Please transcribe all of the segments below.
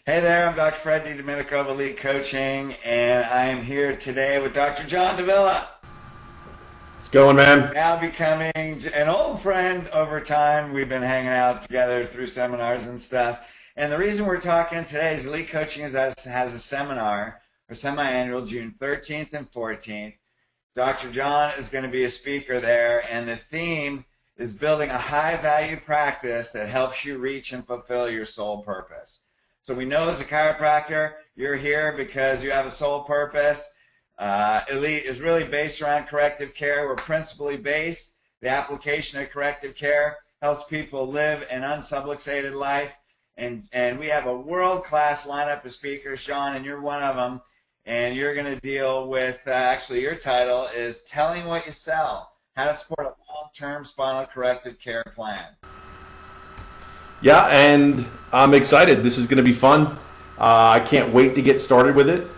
Hey there, I'm Dr. Fred DiDomenico of Leet Coaching, and I am here today with Dr. John Davila, What's going, man? now becoming an old friend over time. We've been hanging out together through seminars and stuff. And the reason we're talking today is Leet Coaching has a seminar, or semi-annual, June 13th and 14th. Dr. John is going to be a speaker there, and the theme is building a high-value practice that helps you reach and fulfill your soul purpose. So we know as a chiropractor, you're here because you have a sole purpose. Elite is really based around corrective care. We're principally based. The application of corrective care helps people live an unsubluxated life. And we have a world-class lineup of speakers, Sean, and you're one of them. And you're going to deal with, actually your title is Telling What You Sell, How to Support a Long-Term Spinal Corrective Care Plan. Yeah, and I'm excited. This is going to be fun. I can't wait to get started with it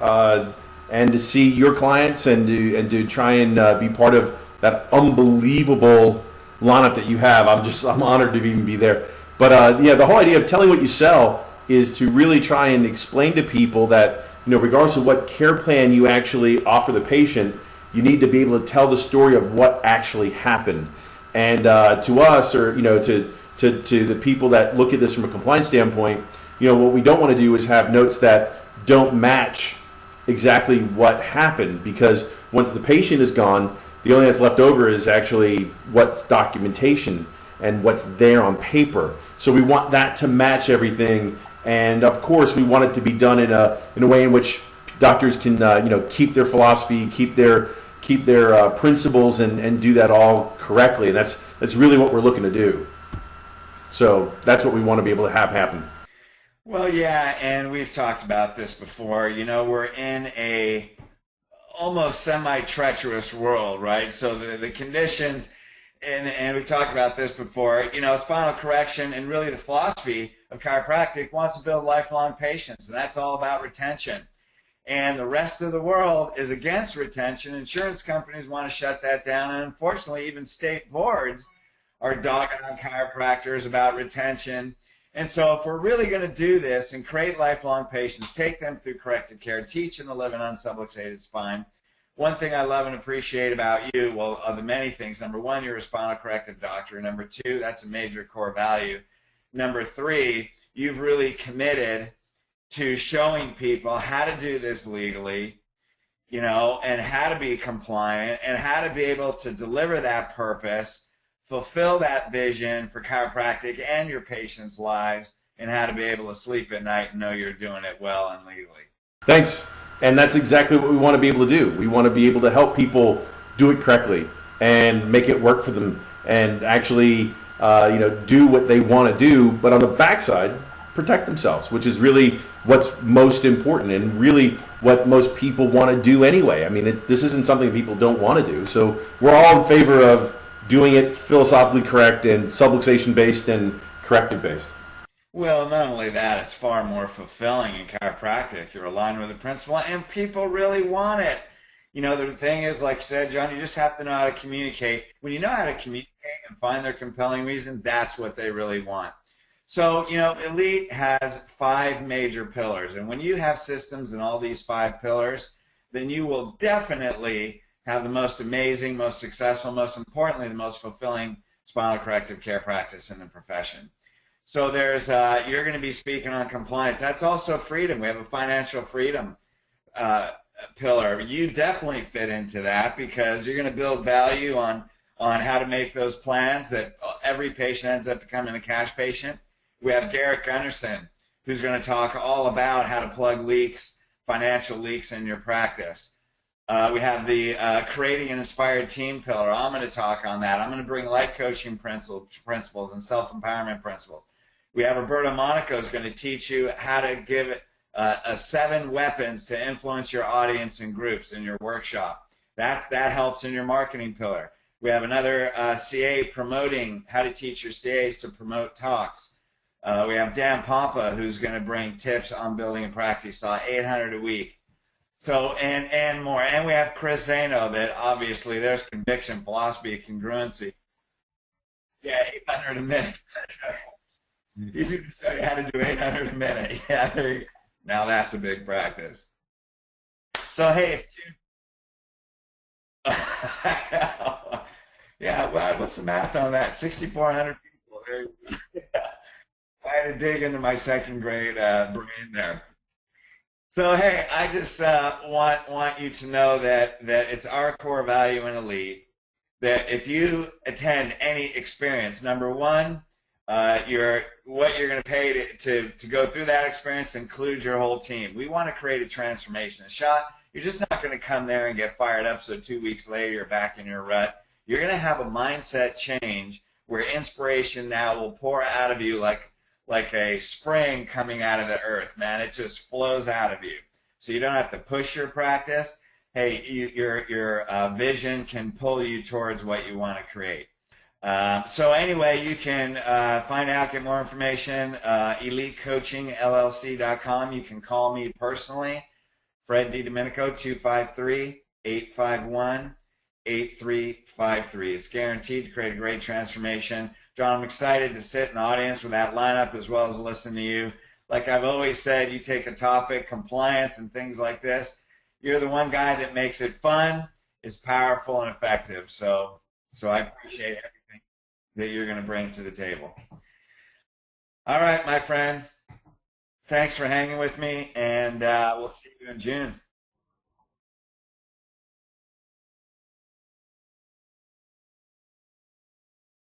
and to see your clients and to try and be part of that unbelievable lineup that you have. I'm honored to even be there. But yeah, the whole idea of telling what you sell is to really try and explain to people that, regardless of what care plan you actually offer the patient, you need to be able to tell the story of what actually happened. And to us, or to the people that look at this from a compliance standpoint, what we don't want to do is have notes that don't match exactly what happened, because once the patient is gone, the only that's left over is actually what's documentation and what's there on paper. So we want that to match everything, and of course we want it to be done in a way in which doctors can keep their philosophy, keep their principles, and do that all correctly. And that's really what we're looking to do. So that's what we want to be able to have happen. Well, yeah, and we've talked about this before. We're in a almost semi-treacherous world, right? So the conditions, and we've talked about this before, spinal correction and really the philosophy of chiropractic wants to build lifelong patients, and that's all about retention. And the rest of the world is against retention. Insurance companies want to shut that down, and unfortunately even state boards are dogging on chiropractors about retention. And so if we're really going to do this and create lifelong patients, take them through corrective care, teach them to live an unsubluxated spine, one thing I love and appreciate about you, well, of the many things, number one, you're a spinal corrective doctor. Number two, that's a major core value. Number three, you've really committed to showing people how to do this legally, and how to be compliant and how to be able to deliver that purpose, fulfill that vision for chiropractic and your patients' lives, and how to be able to sleep at night and know you're doing it well and legally. Thanks. And that's exactly what we want to be able to do. We want to be able to help people do it correctly and make it work for them, and actually do what they want to do, but on the backside, protect themselves, which is really what's most important and really what most people want to do anyway. I mean, this isn't something people don't want to do. So we're all in favor of doing it philosophically correct and subluxation based and corrective based. Well, not only that, it's far more fulfilling in chiropractic. You're aligned with the principle, and people really want it. The thing is, like you said, John, you just have to know how to communicate. When you know how to communicate and find their compelling reason, that's what they really want. So, Elite has 5 major pillars, and when you have systems in all these 5 pillars, then you will definitely have the most amazing, most successful, most importantly, the most fulfilling spinal corrective care practice in the profession. So you're going to be speaking on compliance. That's also freedom. We have a financial freedom pillar. You definitely fit into that because you're going to build value on how to make those plans that every patient ends up becoming a cash patient. We have Garrett Gunderson, who's going to talk all about how to plug leaks, financial leaks in your practice. We have the creating an inspired team pillar. I'm going to talk on that. I'm going to bring life coaching principles and self-empowerment principles. We have Roberto Monaco who's going to teach you how to give 7 weapons to influence your audience and groups in your workshop. That helps in your marketing pillar. We have another CA promoting how to teach your CAs to promote talks. We have Dan Pompa, who's going to bring tips on building a practice saw, 800 a week. So, and more. And we have Chris Zano, that obviously there's conviction, philosophy, congruency. Yeah, 800 a minute. He's going to show you how to do 800 a minute. Yeah, there you go. Now that's a big practice. So hey, it's June. Yeah, well, what's the math on that? 6,400 people. I had to dig into my second grade brain there. So hey, I just want you to know that it's our core value in Elite that if you attend any experience, number one, what you're going to pay to go through that experience includes your whole team. We want to create a transformation. A shot, you're just not going to come there and get fired up so 2 weeks later you're back in your rut. You're going to have a mindset change where inspiration now will pour out of you like a spring coming out of the earth, man. It just flows out of you. So you don't have to push your practice. Hey, your vision can pull you towards what you want to create. So anyway, you can find out, get more information, EliteCoachingLLC.com. You can call me personally, Fred DiDomenico, 253-851-8353. It's guaranteed to create a great transformation. John, I'm excited to sit in the audience with that lineup as well as listen to you. Like I've always said, you take a topic, compliance and things like this, you're the one guy that makes it fun, is powerful and effective. So I appreciate everything that you're going to bring to the table. All right, my friend. Thanks for hanging with me, and we'll see you in June.